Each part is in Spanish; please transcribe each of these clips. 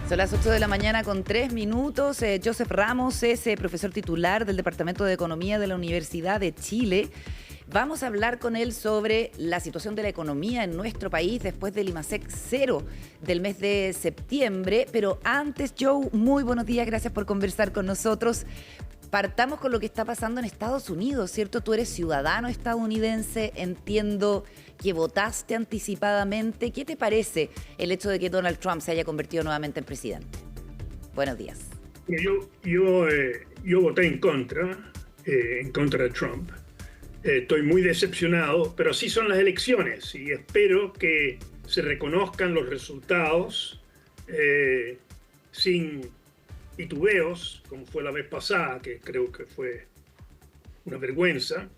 Son las 8 de la mañana con 3 minutos. Joseph Ramos es profesor titular del Departamento de Economía de la Universidad de Chile. Vamos a hablar con él sobre la situación de la economía en nuestro país después del IMASEC 0 del mes de septiembre. Pero antes, Joe, muy buenos días, gracias por conversar con nosotros. Partamos con lo que está pasando en Estados Unidos, ¿cierto? Tú eres ciudadano estadounidense, entiendo que votaste anticipadamente. ¿Qué te parece el hecho de que Donald Trump se haya convertido nuevamente en presidente? Buenos días. Yo voté en contra de Trump. Estoy muy decepcionado, pero así son las elecciones y espero que se reconozcan los resultados sin titubeos, como fue la vez pasada, que creo que fue una vergüenza.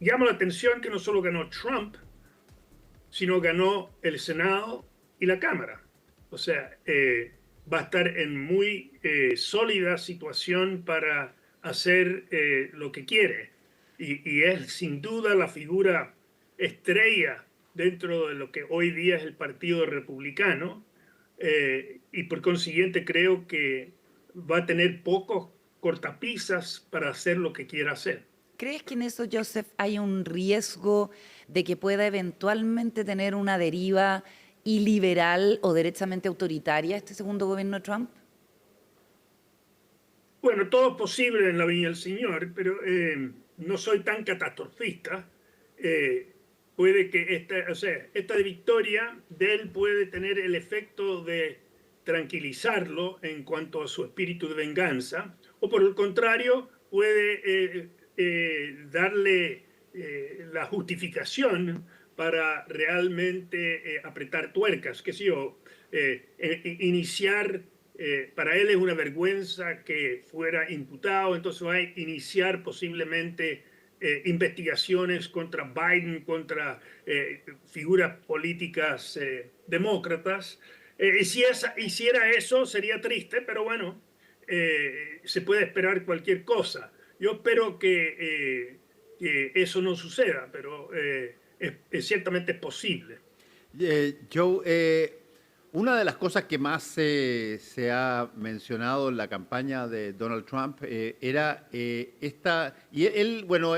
Llama la atención que no solo ganó Trump, sino ganó el Senado y la Cámara. O sea, va a estar en muy sólida situación para hacer lo que quiere. Y es sin duda la figura estrella dentro de lo que hoy día es el Partido Republicano. Y por consiguiente creo que va a tener pocos cortapisas para hacer lo que quiera hacer. ¿Crees que en eso, Joseph, hay un riesgo de que pueda eventualmente tener una deriva iliberal o derechamente autoritaria este segundo gobierno de Trump? Bueno, todo es posible en la viña del Señor, pero no soy tan catastrofista. Puede que esta victoria de él puede tener el efecto de tranquilizarlo en cuanto a su espíritu de venganza, o por el contrario, puede darle la justificación para realmente apretar tuercas, qué sé yo, iniciar. Para él es una vergüenza que fuera imputado, entonces va a iniciar posiblemente investigaciones contra Biden, contra figuras políticas demócratas. Si hiciera eso sería triste, pero bueno, se puede esperar cualquier cosa. Yo espero que eso no suceda, pero ciertamente es posible. Joe, una de las cosas que más se ha mencionado en la campaña de Donald Trump era esta, y él, bueno,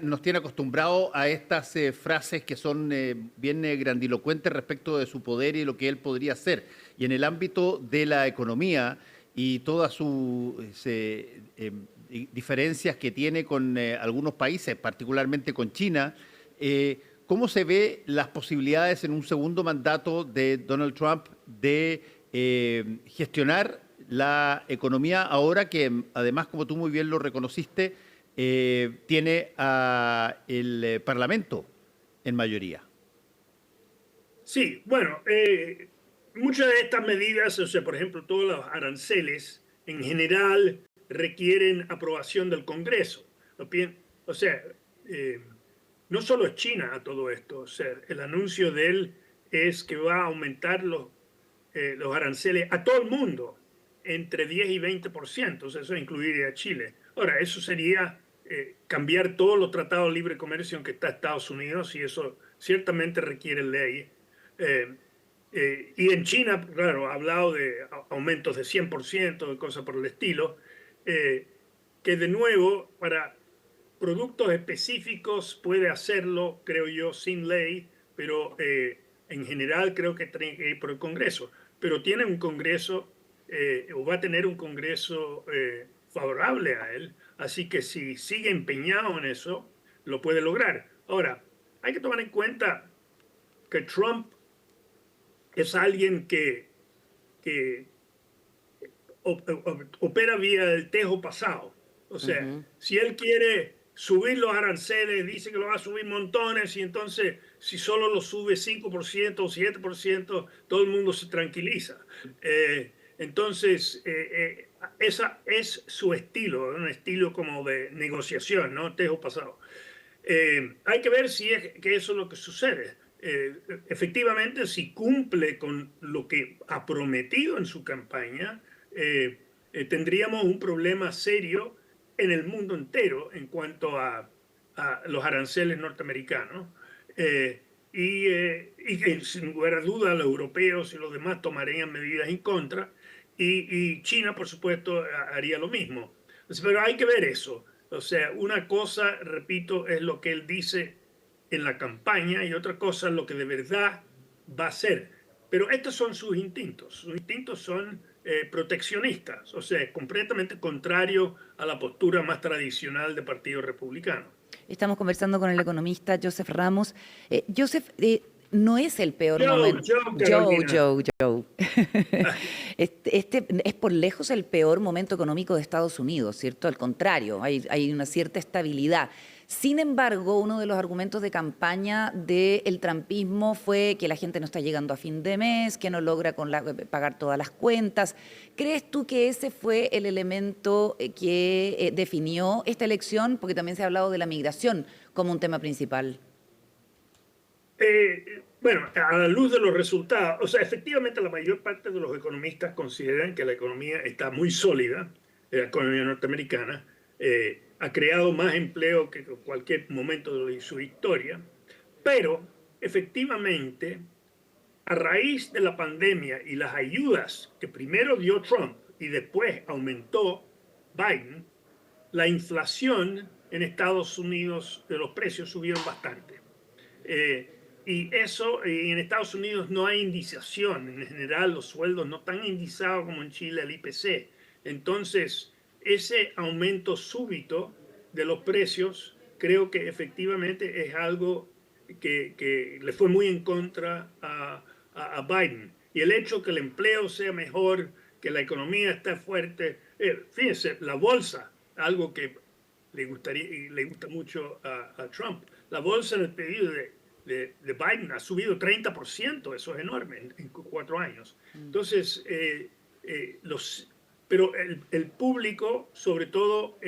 nos tiene acostumbrado a estas frases que son bien grandilocuentes respecto de su poder y lo que él podría hacer. Y en el ámbito de la economía y todas sus diferencias que tiene con algunos países, particularmente con China, ¿cómo se ve las posibilidades en un segundo mandato de Donald Trump de gestionar la economía ahora que, además, como tú muy bien lo reconociste, tiene el Parlamento en mayoría? Sí, bueno, muchas de estas medidas, o sea, por ejemplo, todos los aranceles, en general requieren aprobación del Congreso. O sea, no solo es China a todo esto, o sea, el anuncio de él es que va a aumentar los aranceles a todo el mundo entre 10 y 20%, o sea, eso incluiría a Chile. Ahora, eso sería cambiar todos los tratados de libre comercio en que está Estados Unidos y eso ciertamente requiere ley. Y en China, claro, ha hablado de aumentos de 100%, de cosas por el estilo, que de nuevo, para productos específicos puede hacerlo, creo yo, sin ley, pero en general creo que tiene que ir por el Congreso. Pero tiene un Congreso, o va a tener un Congreso favorable a él, así que si sigue empeñado en eso, lo puede lograr. Ahora, hay que tomar en cuenta que Trump es alguien que opera vía el tejo pasado. O sea, si él quiere subir los aranceles, dice que lo va a subir montones y entonces si solo lo sube 5% o 7%, todo el mundo se tranquiliza. Entonces, ese es su estilo, un estilo como de negociación, ¿no? Tejo pasado. Hay que ver si es que eso es lo que sucede. Efectivamente, si cumple con lo que ha prometido en su campaña, tendríamos un problema serio en el mundo entero en cuanto a los aranceles norteamericanos. y que sin lugar a duda los europeos y los demás tomarían medidas en contra, y China, por supuesto, haría lo mismo. Pero hay que ver eso. O sea, una cosa, repito, es lo que él dice en la campaña y otra cosa es lo que de verdad va a hacer. Pero estos son sus instintos. Sus instintos son proteccionistas, o sea, completamente contrario a la postura más tradicional del Partido Republicano. Estamos conversando con el economista Joseph Ramos. Joseph, no es el peor momento. Joe. Este es por lejos el peor momento económico de Estados Unidos, ¿cierto? Al contrario, hay una cierta estabilidad. Sin embargo, uno de los argumentos de campaña del trumpismo fue que la gente no está llegando a fin de mes, que no logra pagar todas las cuentas. ¿Crees tú que ese fue el elemento que definió esta elección? Porque también se ha hablado de la migración como un tema principal. Bueno, a la luz de los resultados, o sea, efectivamente la mayor parte de los economistas consideran que la economía está muy sólida, la economía norteamericana, ha creado más empleo que en cualquier momento de su historia, pero efectivamente, a raíz de la pandemia y las ayudas que primero dio Trump y después aumentó Biden, la inflación en Estados Unidos, los precios subieron bastante. Y en Estados Unidos no hay indiciación. En general, los sueldos no están indizados como en Chile el IPC. Entonces, ese aumento súbito de los precios creo que efectivamente es algo que le fue muy en contra a Biden. Y el hecho que el empleo sea mejor, que la economía esté fuerte. Fíjense, la bolsa, algo que le gusta mucho a Trump. La bolsa en el pedido de Biden ha subido 30%, eso es enorme, en 4 años. Entonces, pero el público, sobre todo,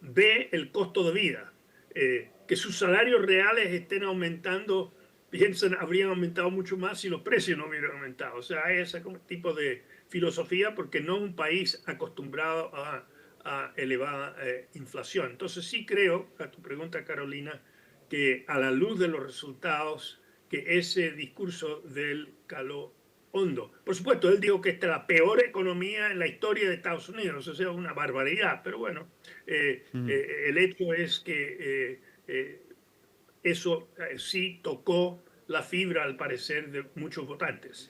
ve el costo de vida. Que sus salarios reales estén aumentando, piensan, habrían aumentado mucho más si los precios no hubieran aumentado. O sea, hay ese tipo de filosofía porque no es un país acostumbrado a elevada inflación. Entonces sí creo, a tu pregunta, Carolina, que a la luz de los resultados, que ese discurso del caló hondo. Por supuesto, él dijo que esta es la peor economía en la historia de Estados Unidos, o sea, una barbaridad, pero bueno, el hecho es que eso sí tocó la fibra, al parecer, de muchos votantes.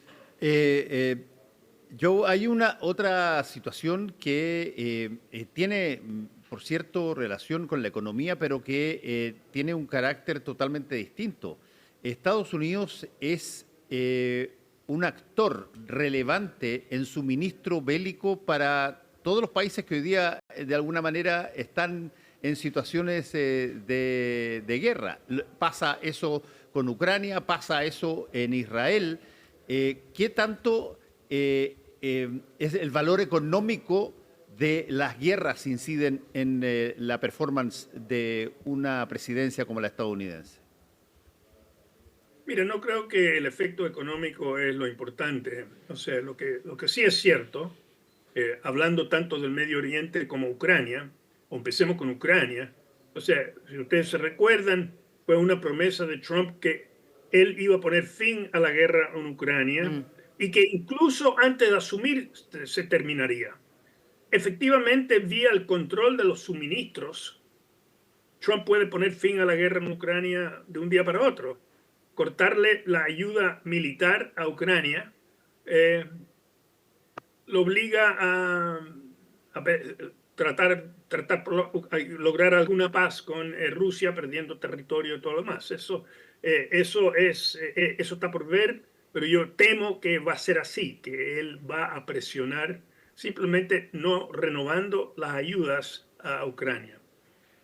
Joe, hay una otra situación que tiene, por cierto, relación con la economía, pero que tiene un carácter totalmente distinto. Estados Unidos es un actor relevante en suministro bélico para todos los países que hoy día, de alguna manera, están en situaciones de guerra. Pasa eso con Ucrania, pasa eso en Israel. ¿Qué tanto es el valor económico de las guerras inciden en la performance de una presidencia como la estadounidense? Mira, no creo que el efecto económico es lo importante. O sea, lo que sí es cierto, hablando tanto del Medio Oriente como Ucrania, o empecemos con Ucrania, o sea, si ustedes se recuerdan, fue una promesa de Trump que él iba a poner fin a la guerra en Ucrania y que incluso antes de asumir se terminaría. Efectivamente, vía el control de los suministros, Trump puede poner fin a la guerra en Ucrania de un día para otro. Cortarle la ayuda militar a Ucrania lo obliga a lograr alguna paz con Rusia, perdiendo territorio y todo lo demás. Eso está por ver, pero yo temo que va a ser así, que él va a presionar simplemente no renovando las ayudas a Ucrania.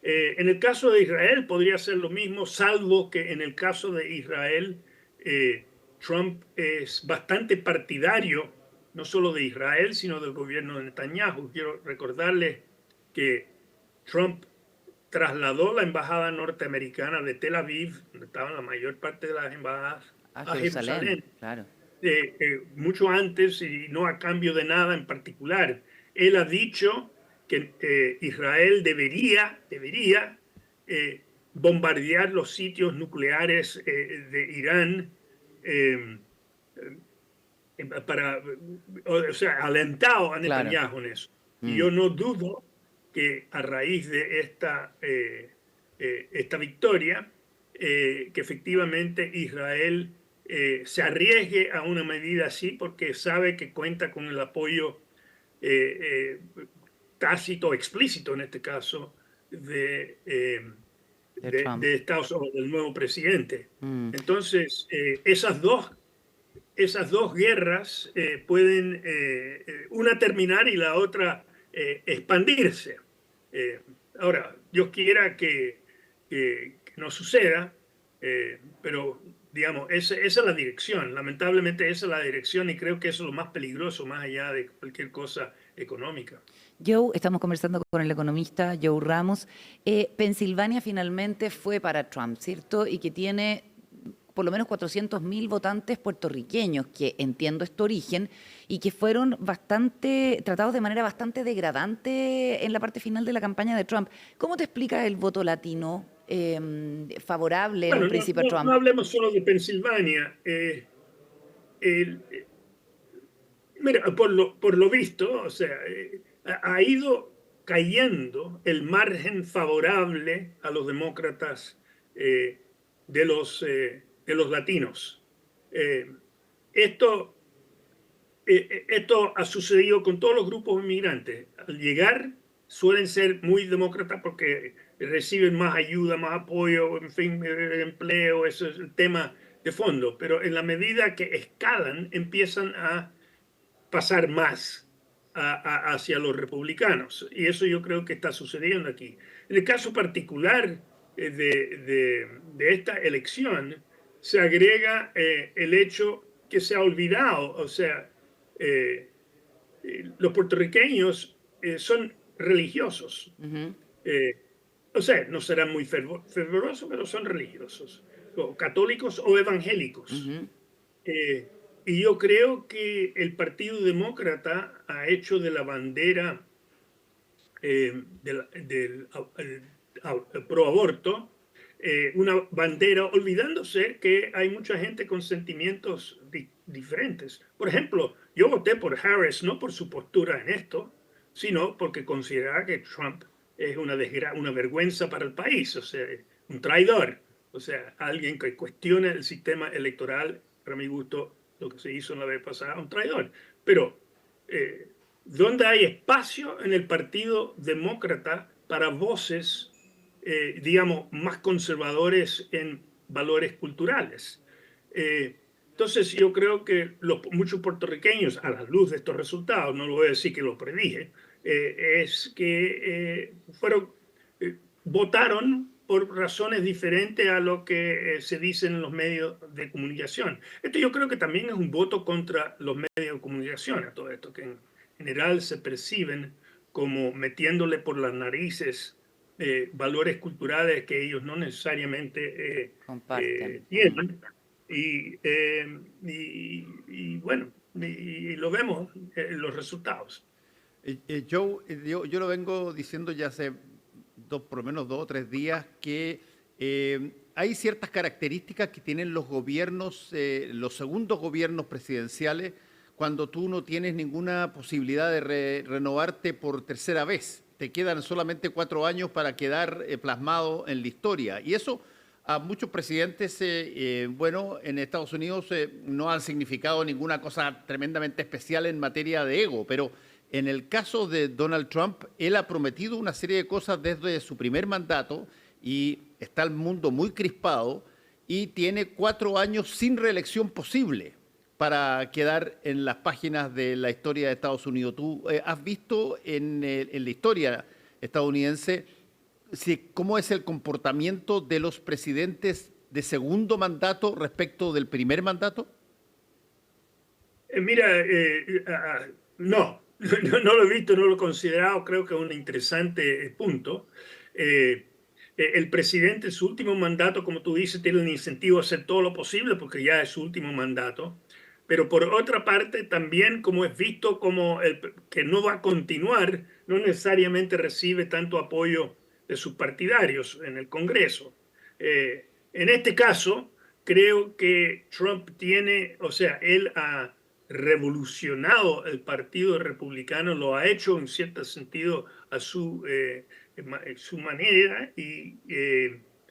En el caso de Israel podría ser lo mismo, salvo que en el caso de Israel Trump es bastante partidario, no solo de Israel, sino del gobierno de Netanyahu. Quiero recordarles que Trump trasladó la embajada norteamericana de Tel Aviv, donde estaban la mayor parte de las embajadas, a Jerusalén. Claro. Mucho antes y no a cambio de nada en particular. Él ha dicho que Israel debería bombardear los sitios nucleares de Irán, o sea, alentado a Claro. Netanyahu en eso. Y Mm. yo no dudo que a raíz de esta victoria, que efectivamente Israel se arriesgue a una medida así porque sabe que cuenta con el apoyo tácito, explícito en este caso, De Trump. de Estados Unidos, del nuevo presidente. Mm. Entonces, esas dos guerras pueden, una terminar y la otra expandirse. Ahora, Dios quiera que no suceda, pero digamos, esa es la dirección. Lamentablemente esa es la dirección y creo que eso es lo más peligroso, más allá de cualquier cosa económica. Joe, estamos conversando con el economista Joe Ramos. Pensilvania finalmente fue para Trump, ¿cierto? Y que tiene por lo menos 400.000 votantes puertorriqueños, que entiendo es tu origen, y que fueron tratados de manera bastante degradante en la parte final de la campaña de Trump. ¿Cómo te explicas el voto latino favorable en un Bueno, principio a no Trump? hablemos solo de Pensilvania. El- Mira, por lo visto, o sea, ha ido cayendo el margen favorable a los demócratas eh, de los latinos. Eh, esto, esto ha sucedido con todos los grupos inmigrantes. Al llegar suelen ser muy demócratas porque reciben más ayuda, más apoyo, en fin, empleo, eso es el tema de fondo. Pero en la medida que escalan, empiezan a pasar más hacia los republicanos. Y eso yo creo que está sucediendo aquí. En el caso particular de esta elección, se agrega el hecho que se ha olvidado, o sea, eh, los puertorriqueños son religiosos. Ujú, Eh, o sea, no serán muy fervorosos, pero son religiosos, o católicos o evangélicos. ujú. Eh, y yo creo que el Partido Demócrata ha hecho de la bandera pro aborto una bandera, olvidándose que hay mucha gente con sentimientos diferentes. Por ejemplo, yo voté por Harris no por su postura en esto, sino porque consideraba que Trump es una vergüenza para el país, o sea, un traidor, o sea, alguien que cuestiona el sistema electoral, para mi gusto, lo que se hizo la vez pasada, un traidor. Pero, ¿dónde hay espacio en el Partido Demócrata para voces, digamos, más conservadores en valores culturales? Entonces, yo creo que muchos puertorriqueños, a la luz de estos resultados, no lo voy a decir que lo predije, es que votaron por razones diferentes a lo que se dice en los medios de comunicación. Esto yo creo que también es un voto contra los medios de comunicación, a todo esto, que en general se perciben como metiéndole por las narices valores culturales que ellos no necesariamente Comparten. Mm. tienen. Y bueno, y lo vemos en los resultados. Joe, yo lo vengo diciendo ya hace por lo menos 2 o 3 días que hay ciertas características que tienen los gobiernos, los segundos gobiernos presidenciales, cuando tú no tienes ninguna posibilidad de renovarte por tercera vez. Te quedan solamente 4 años para quedar plasmado en la historia. Y eso a muchos presidentes, bueno, en Estados Unidos no han significado ninguna cosa tremendamente especial en materia de ego, pero en el caso de Donald Trump, él ha prometido una serie de cosas desde su primer mandato y está el mundo muy crispado y tiene 4 años sin reelección posible para quedar en las páginas de la historia de Estados Unidos. ¿Tú has visto en la historia estadounidense cómo es el comportamiento de los presidentes de segundo mandato respecto del primer mandato? Mira, no, no lo he visto, no lo he considerado, creo que es un interesante punto. El presidente en su último mandato, como tú dices, tiene el incentivo a hacer todo lo posible porque ya es su último mandato, pero por otra parte también como es visto como que no va a continuar, no necesariamente recibe tanto apoyo de sus partidarios en el Congreso. En este caso, creo que Trump él ha revolucionado el Partido Republicano, lo ha hecho en cierto sentido a su manera, y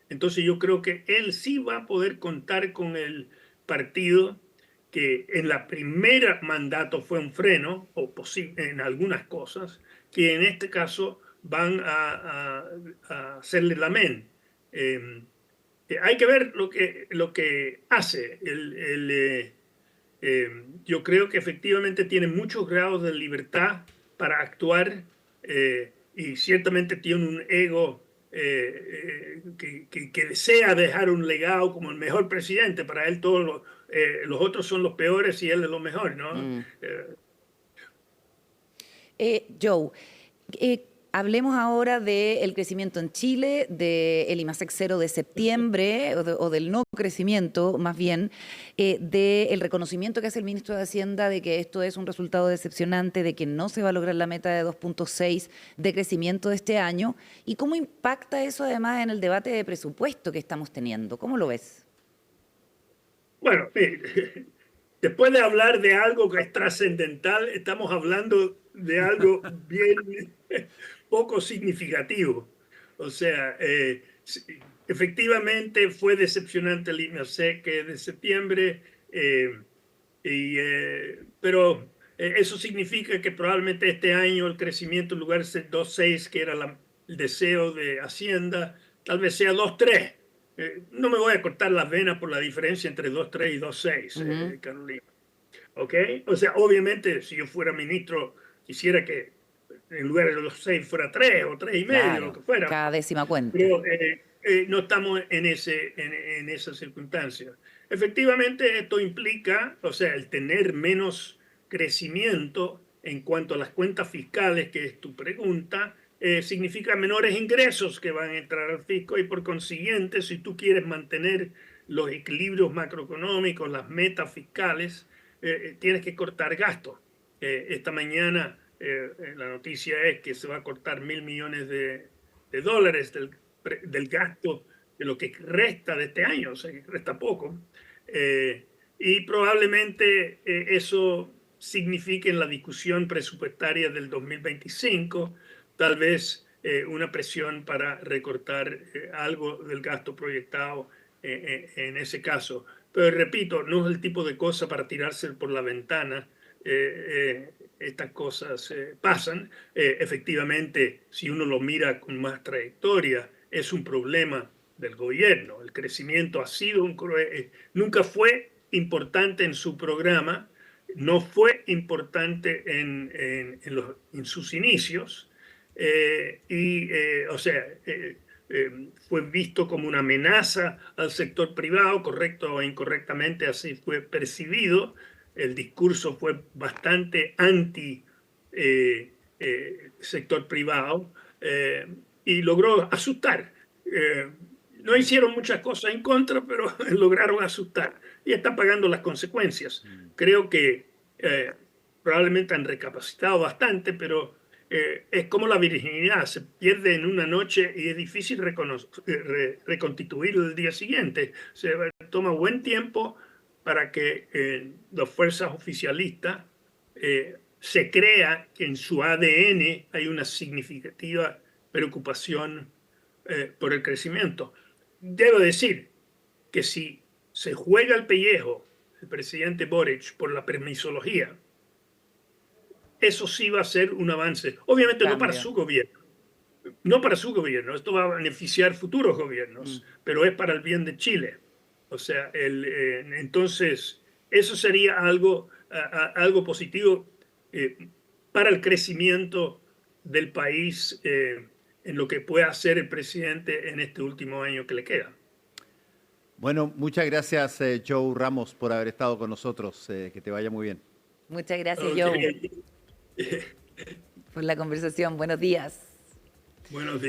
entonces yo creo que él sí va a poder contar con el partido que en la primera mandato fue un freno, o en algunas cosas, que en este caso van a hacerle la amén. Hay que ver lo que hace. Yo creo que efectivamente tiene muchos grados de libertad para actuar, y ciertamente tiene un ego que desea dejar un legado como el mejor presidente. Para él todos los otros son los peores y él es lo mejor, ¿no? Mm. Joe, hablemos ahora del crecimiento en Chile, del IMASEC 0 de septiembre, o del no crecimiento, más bien, del reconocimiento que hace el ministro de Hacienda de que esto es un resultado decepcionante, de que no se va a lograr la meta de 2.6 de crecimiento de este año, y cómo impacta eso además en el debate de presupuesto que estamos teniendo. ¿Cómo lo ves? Bueno, después de hablar de algo que es trascendental, estamos hablando de algo bien poco significativo. O sea, efectivamente fue decepcionante el IMASEC de septiembre, pero eso significa que probablemente este año el crecimiento, en lugar de ser 2.6, que era el deseo de Hacienda, tal vez sea 2.3. No me voy a cortar las venas por la diferencia entre 2.3 y 2.6, Carolina. ¿Ok? O sea, obviamente, si yo fuera ministro, quisiera que en lugar de los 6 fuera 3 o 3.5, Claro, lo que fuera. cada décima cuenta. Pero no estamos en esa circunstancia. Efectivamente, esto implica, o sea, el tener menos crecimiento en cuanto a las cuentas fiscales, que es tu pregunta, significa menores ingresos que van a entrar al fisco, y por consiguiente, si tú quieres mantener los equilibrios macroeconómicos, las metas fiscales, tienes que cortar gastos. Esta mañana la noticia es que se va a cortar $1.000 millones de dólares del gasto de lo que resta de este año, o sea, que resta poco. Y probablemente eso signifique en la discusión presupuestaria del 2025 tal vez una presión para recortar algo del gasto proyectado en ese caso. Pero repito, no es el tipo de cosa para tirarse por la ventana. Estas cosas pasan. Efectivamente, si uno lo mira con más trayectoria, es un problema del gobierno. El crecimiento ha sido nunca fue importante en su programa, no fue importante en sus inicios, o sea, fue visto como una amenaza al sector privado, correcto o incorrectamente, así fue percibido. El discurso fue bastante anti sector privado, y logró asustar. No hicieron muchas cosas en contra, pero lograron asustar y están pagando las consecuencias. Creo que probablemente han recapacitado bastante, pero es como la virginidad, se pierde en una noche y es difícil reconstituirlo el día siguiente. Se toma buen tiempo para que las fuerzas oficialistas se crea que en su ADN hay una significativa preocupación por el crecimiento. Debo decir que si se juega el pellejo el presidente Boric por la permisología, eso sí va a ser un avance. Obviamente no para su gobierno. No para su gobierno. Esto va a beneficiar futuros gobiernos, pero es para el bien de Chile. O sea, entonces, eso sería algo positivo para el crecimiento del país, en lo que pueda hacer el presidente en este último año que le queda. Bueno, muchas gracias, Joe Ramos, por haber estado con nosotros. Que te vaya muy bien. Muchas gracias, Joe, por la conversación. Buenos días. Buenos días.